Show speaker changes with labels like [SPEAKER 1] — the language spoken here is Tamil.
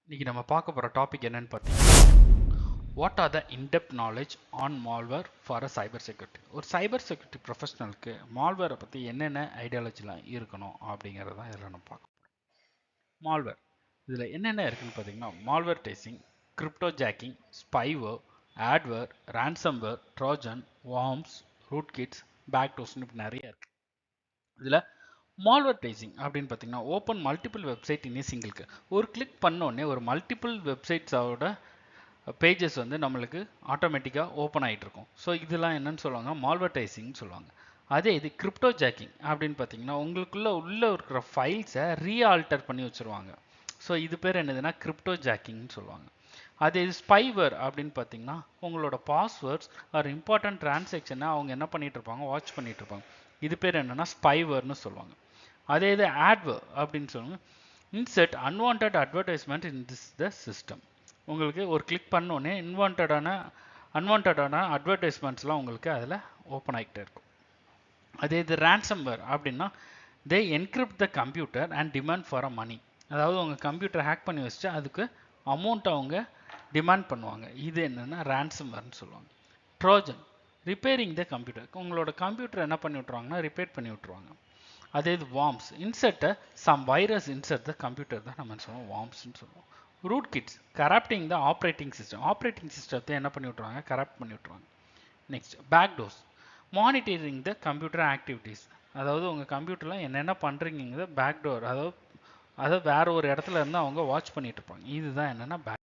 [SPEAKER 1] இன்னைக்கு நம்ம பார்க்க போகிற டாபிக் என்னன்னு பார்த்தீங்கன்னா what are the in-depth knowledge on malware for a cyber security. ஒரு சைபர் செக்யூரிட்டி ப்ரொஃபஷனலுக்கு மால்வேரை பற்றி என்னென்ன ஐடியாலஜிலாம் இருக்கணும் அப்படிங்கிறது தான் இதில் நம்ம பார்க்க போகிறோம். மால்வேர் இதில் என்னென்ன இருக்குன்னு பார்த்தீங்கன்னா malware dashing, crypto jacking, spyware, adware, ransomware, Trojan, worms, rootkits, பேக்டோர்ஸ்னு இப்படி நிறைய இருக்குது. இதில் மால்வேர் டேசிங் அப்படின்னு பார்த்தீங்கன்னா ஓப்பன் மல்டிபிள் வெப்சைட் இன் சிங்கிள்க்கு ஒரு கிளிக் பண்ணோடனே ஒரு மல்டிபிள் வெப்சைட்ஸோட பேஜஸ் வந்து நம்மளுக்கு ஆட்டோமேட்டிக்காக ஓப்பன் ஆகிட்டு இருக்கும். ஸோ இதெல்லாம் என்னன்னு சொல்லுவாங்க, மால்வர்டைசிங்னு சொல்லுவாங்க. அதே இது கிரிப்டோ ஜாக்கிங் அப்படின்னு பார்த்தீங்கன்னா உள்ள இருக்கிற ஃபைல்ஸை ரீஆல்டர் பண்ணி வச்சுருவாங்க. ஸோ இது பேர் என்னதுன்னா கிரிப்டோ ஜாக்கிங்னு சொல்லுவாங்க. அதே இது ஸ்பைவர் அப்படின்னு பார்த்தீங்கன்னா உங்களோட பாஸ்வேர்ட்ஸ் ஆர் இம்பார்ட்டன்ட் டிரான்சாக்ஷனை அவங்க என்ன பண்ணிட்டு இருப்பாங்க, வாட்ச் பண்ணிட்டு இருப்பாங்க. இது பேர் என்னன்னா ஸ்பைவர்னு சொல்லுவாங்க. அதே இது ஆட்வர் அப்படின்னு சொல்லுவாங்க, insert unwanted advertisement in this the system. உங்களுக்கு ஒரு கிளிக் பண்ணோடனே அன்வான்டான அட்வர்டைஸ்மெண்ட்ஸ்லாம் உங்களுக்கு அதில் ஓப்பன் ஆகிட்டே இருக்கும். அதே இது ரேன்சம்வேர் அப்படின்னா they encrypt the computer and demand for a money. அதாவது உங்கள் கம்ப்யூட்டர் ஹேக் பண்ணி வச்சுட்டு அதுக்கு அமௌண்ட் அவங்க டிமாண்ட் பண்ணுவாங்க. இது என்னென்னா ரேன்சம்வேர்னு சொல்லுவாங்க. ட்ரோஜன் ரிப்பேரிங் த கம்ப்யூட்டர், உங்களோட கம்ப்யூட்டர் என்ன பண்ணி விட்ருவாங்கன்னா ரிப்பேர் பண்ணி விட்ருவாங்க. அதே இது வார்ம்ஸ் இன்செர்ட்டை some virus insert the computer தான் நம்ம சொல்லுவோம் வார்ம்ஸ்ன்னு சொல்லுவோம். Rootkits corrupting the operating சிஸ்டத்தை என்ன பண்ணி விட்ருவாங்க, கரப்ட் பண்ணி விட்ருவாங்க. Next backdoors monitoring the computer activities, அதாவது உங்கள் கம்ப்யூட்டரில் என்னென்ன பண்ணுறீங்கிறது பேக்டோர், அதாவது வேற ஒரு இடத்துல இருந்து அவங்க வாட்ச் பண்ணிட்டு இருப்பாங்க. இதுதான் என்னென்னா